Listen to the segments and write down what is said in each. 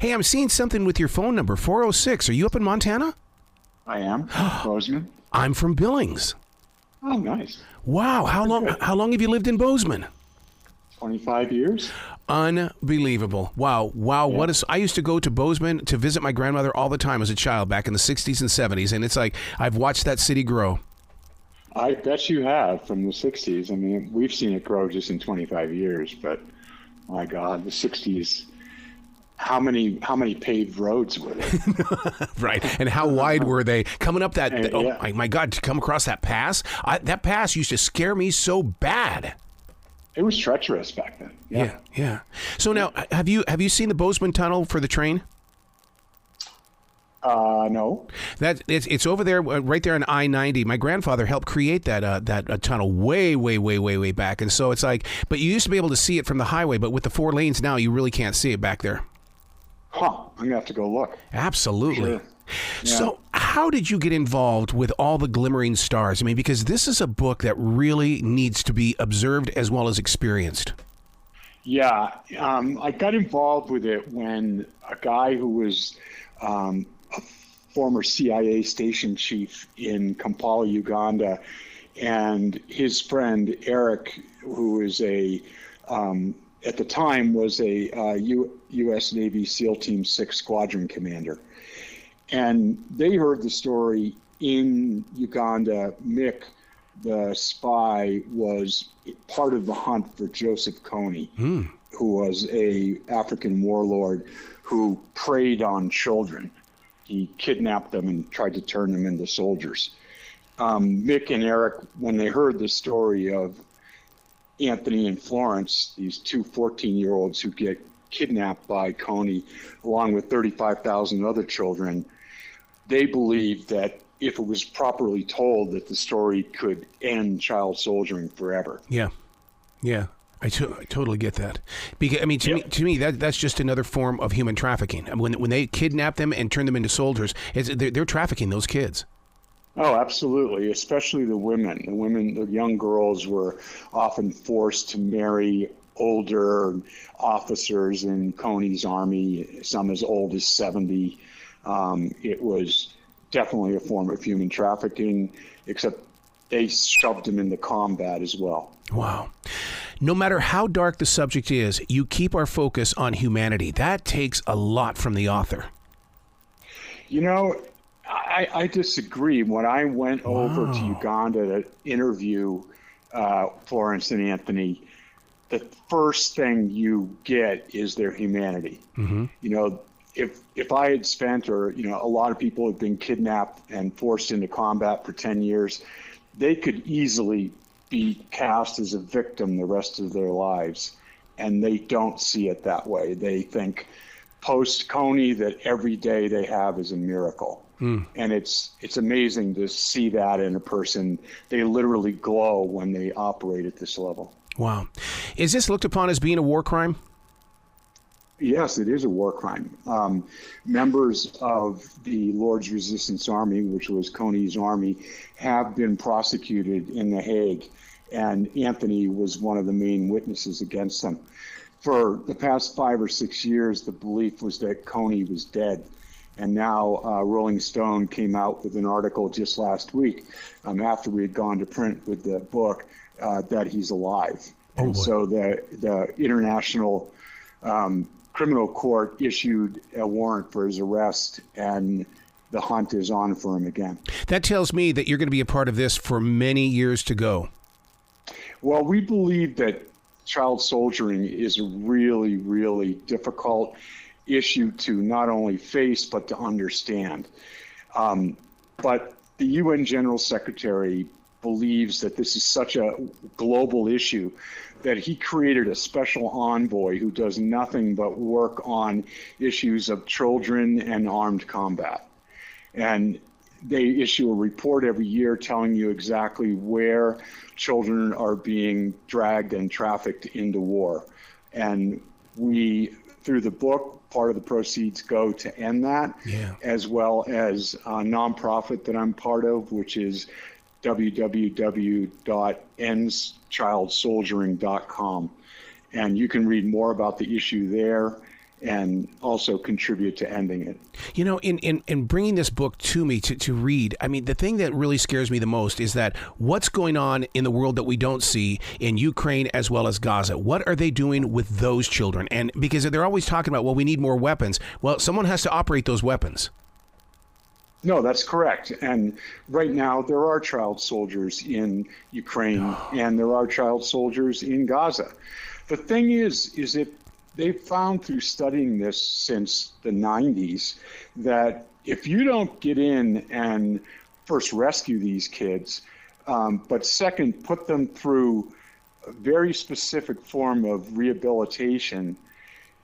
Hey, I'm seeing something with your phone number, 406. Are you up in Montana? I am. Bozeman. I'm from Billings. Oh, nice. Wow, how long have you lived in Bozeman? 25 years. Unbelievable. Wow. Yeah. I used to go to Bozeman to visit my grandmother all the time as a child back in the 60s and 70s, and it's like I've watched that city grow. I bet you have from the 60s. I mean, we've seen it grow just in 25 years, but my God, the 60s, how many paved roads were there? Right. And how wide were they? Coming up that, And, oh yeah. my God, to come across that pass, that pass used to scare me so bad. It was treacherous back then. Yeah. So now, have you seen the Bozeman Tunnel for the train? No. It's over there, right there on I-90. My grandfather helped create that tunnel way back, and so it's like. But you used to be able to see it from the highway, but with the 4 lanes now, you really can't see it back there. Huh. I'm going to have to go look. Absolutely. Sure. Yeah. So, how did you get involved with All the Glimmering Stars? I mean, because this is a book that really needs to be observed as well as experienced. Yeah. I got involved with it when a guy who was a former CIA station chief in Kampala, Uganda, and his friend Eric, who is at the time was a U.S. Navy SEAL Team 6 squadron commander. And they heard the story in Uganda. Mick, the spy, was part of the hunt for Joseph Kony, who was a African warlord who preyed on children. He kidnapped them and tried to turn them into soldiers. Mick and Eric, when they heard the story of Anthony and Florence, these two 14-year-olds who get kidnapped by Kony, along with 35,000 other children, they believed that if it was properly told, that the story could end child soldiering forever. Yeah. I totally get that. Because I mean, to me, that's just another form of human trafficking. I mean, when they kidnap them and turn them into soldiers, they're trafficking those kids. Oh, absolutely. Especially the women. The young girls were often forced to marry older officers in Kony's army, some as old as 70. It was definitely a form of human trafficking, except they shoved them into combat as well. Wow. No matter how dark the subject is, you keep our focus on humanity. That takes a lot from the author. You know, I disagree. When I went over to Uganda to interview Florence and Anthony, the first thing you get is their humanity. Mm-hmm. You know, if I had spent, or, you know, a lot of people have been kidnapped and forced into combat for 10 years, they could easily be cast as a victim the rest of their lives. And they don't see it that way. They think post-Kony that every day they have is a miracle. And it's amazing to see that in a person. They literally glow when they operate at this level. Wow. Is this looked upon as being a war crime? Yes, it is a war crime. Members of the Lord's Resistance Army, which was Kony's army, have been prosecuted in The Hague, and Anthony was one of the main witnesses against them. For the past 5 or 6 years, the belief was that Kony was dead. And now Rolling Stone came out with an article just last week, after we had gone to print with the book, that he's alive. And so the International Criminal Court issued a warrant for his arrest, and the hunt is on for him again. That tells me that you're going to be a part of this for many years to go. Well, we believe that child soldiering is a really, really difficult issue to not only face, but to understand. But the UN General Secretary believes that this is such a global issue that he created a special envoy who does nothing but work on issues of children and armed combat. And they issue a report every year telling you exactly where children are being dragged and trafficked into war. And we, through the book, part of the proceeds go to end that, as well as a nonprofit that I'm part of, which is www.endschildsoldiering.com. And you can read more about the issue there. and also contribute to ending it. You know, in bringing this book to me to read, I mean, the thing that really scares me the most is that what's going on in the world that we don't see in Ukraine as well as Gaza. What are they doing with those children? And because they're always talking about, well, we need more weapons. Well, someone has to operate those weapons. No, that's correct. And right now there are child soldiers in Ukraine and there are child soldiers in Gaza. The thing is that they've found through studying this since the 90s that if you don't get in and first rescue these kids, but second, put them through a very specific form of rehabilitation,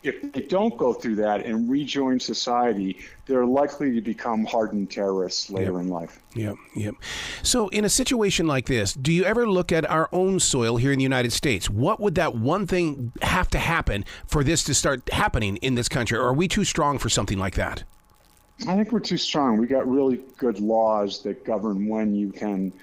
if they don't go through that and rejoin society, they're likely to become hardened terrorists later in life. Yep. So in a situation like this, do you ever look at our own soil here in the United States? What would that one thing have to happen for this to start happening in this country? Or are we too strong for something like that? I think we're too strong. We got really good laws that govern when you can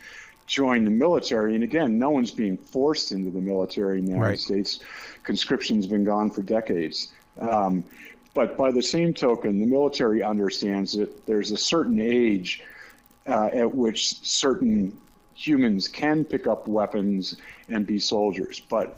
join the military. And again, no one's being forced into the military in the United States. Conscription's been gone for decades. But by the same token, the military understands that there's a certain age at which certain humans can pick up weapons and be soldiers. But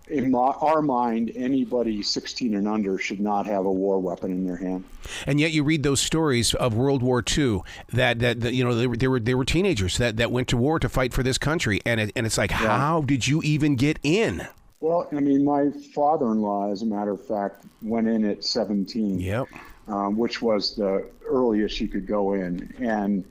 in our mind, anybody 16 and under should not have a war weapon in their hand. And yet you read those stories of World War II that you know, they were teenagers that went to war to fight for this country. And it's like, how did you even get in? Well, I mean, my father-in-law, as a matter of fact, went in at 17, which was the earliest you could go in. And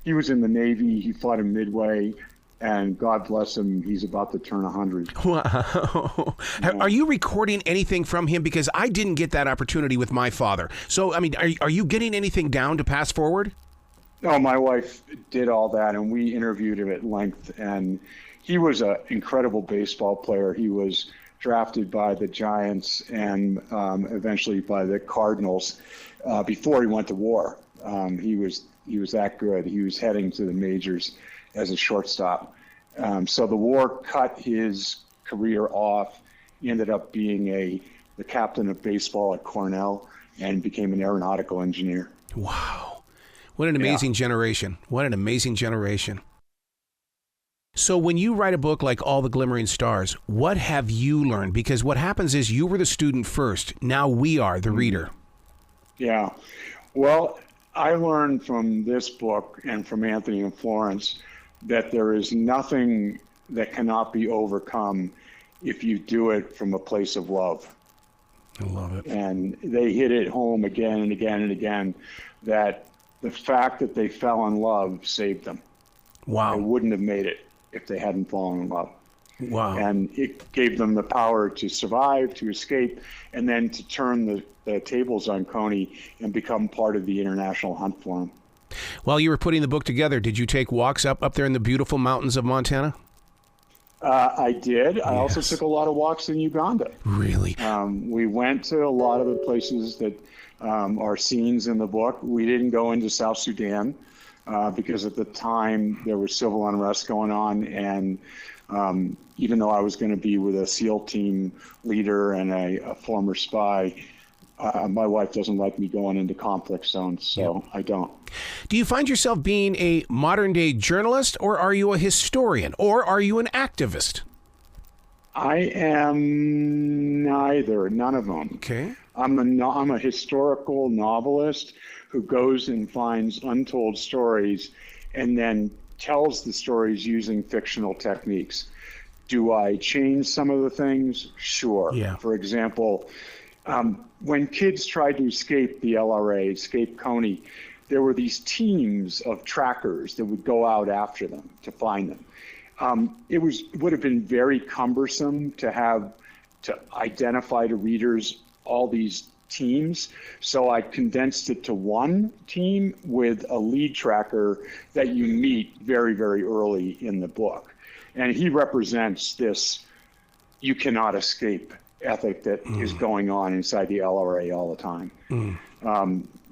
he was in the Navy. He fought in Midway. And God bless him, he's about to turn 100. Wow. Yeah. Are you recording anything from him? Because I didn't get that opportunity with my father. So, I mean, are you getting anything down to pass forward? No, my wife did all that, and we interviewed him at length. And he was an incredible baseball player. He was drafted by the Giants and eventually by the Cardinals before he went to war. He was that good. He was heading to the majors as a shortstop. So the war cut his career off. He ended up being the captain of baseball at Cornell and became an aeronautical engineer. Wow. What an amazing generation. What an amazing generation. So when you write a book like All the Glimmering Stars, what have you learned? Because what happens is you were the student first. Now we are the reader. Yeah. Well, I learned from this book and from Anthony and Florence that there is nothing that cannot be overcome if you do it from a place of love. I love it. And they hit it home again and again and again that the fact that they fell in love saved them. Wow. They wouldn't have made it if they hadn't fallen in love. Wow. And it gave them the power to survive, to escape, and then to turn the tables on Kony and become part of the international hunt for him. While you were putting the book together, did you take walks up there in the beautiful mountains of Montana? I did. I also took a lot of walks in Uganda. Really? We went to a lot of the places that are scenes in the book. We didn't go into South Sudan because at the time there was civil unrest going on. And even though I was going to be with a SEAL team leader and a former spy, my wife doesn't like me going into conflict zones, so I don't. Do you find yourself being a modern-day journalist, or are you a historian, or are you an activist? I am neither, none of them. Okay. I'm a historical novelist who goes and finds untold stories and then tells the stories using fictional techniques. Do I change some of the things? Sure. Yeah. For example, when kids tried to escape the LRA, escape Kony, there were these teams of trackers that would go out after them to find them. It would have been very cumbersome to identify to readers all these teams. So I condensed it to one team with a lead tracker that you meet very, very early in the book. And he represents this you cannot escape ethic that is going on inside the LRA all the time.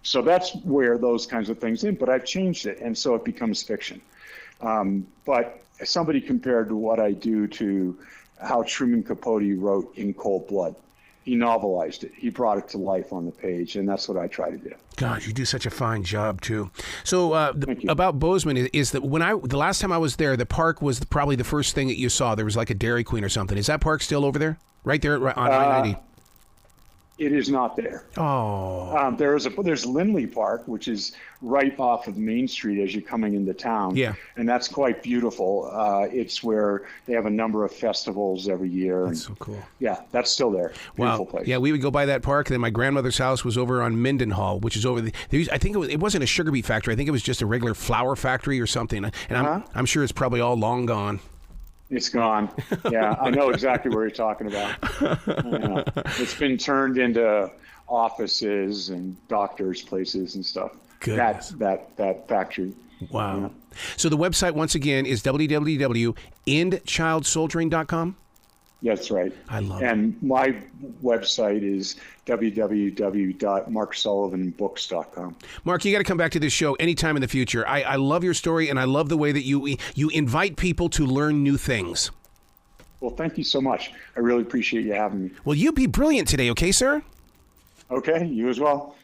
So that's where those kinds of things in, but I've changed it, and so it becomes fiction. But somebody compared to what I do to how Truman Capote wrote In Cold Blood. he novelized it. He brought it to life on the page, and that's what I try to do. Gosh, you do such a fine job too. So Thank you. about Bozeman is that the last time I was there, the park was probably the first thing that you saw. There was like a Dairy Queen or something. Is that park still over there? Right there on I-90? It is not there. Oh. There's Lindley Park, which is right off of Main Street as you're coming into town. Yeah. And that's quite beautiful. It's where they have a number of festivals every year. That's so cool. Yeah, that's still there. Beautiful place. Yeah, we would go by that park. Then my grandmother's house was over on Mendenhall, which is over I think it wasn't a sugar beet factory. I think it was just a regular flour factory or something. And I'm sure it's probably all long gone. It's gone. Yeah, I know exactly where you're talking about. Yeah. It's been turned into offises and doctors' places and stuff. Goodness. That factory. Wow. Yeah. So the website, once again, is www.endchildsoldiering.com? That's right. I love it. And my website is www.marksullivanbooks.com. Mark, you got to come back to this show anytime in the future. I love your story, and I love the way that you invite people to learn new things. Well, thank you so much. I really appreciate you having me. Well, you be brilliant today, okay, sir? Okay, you as well.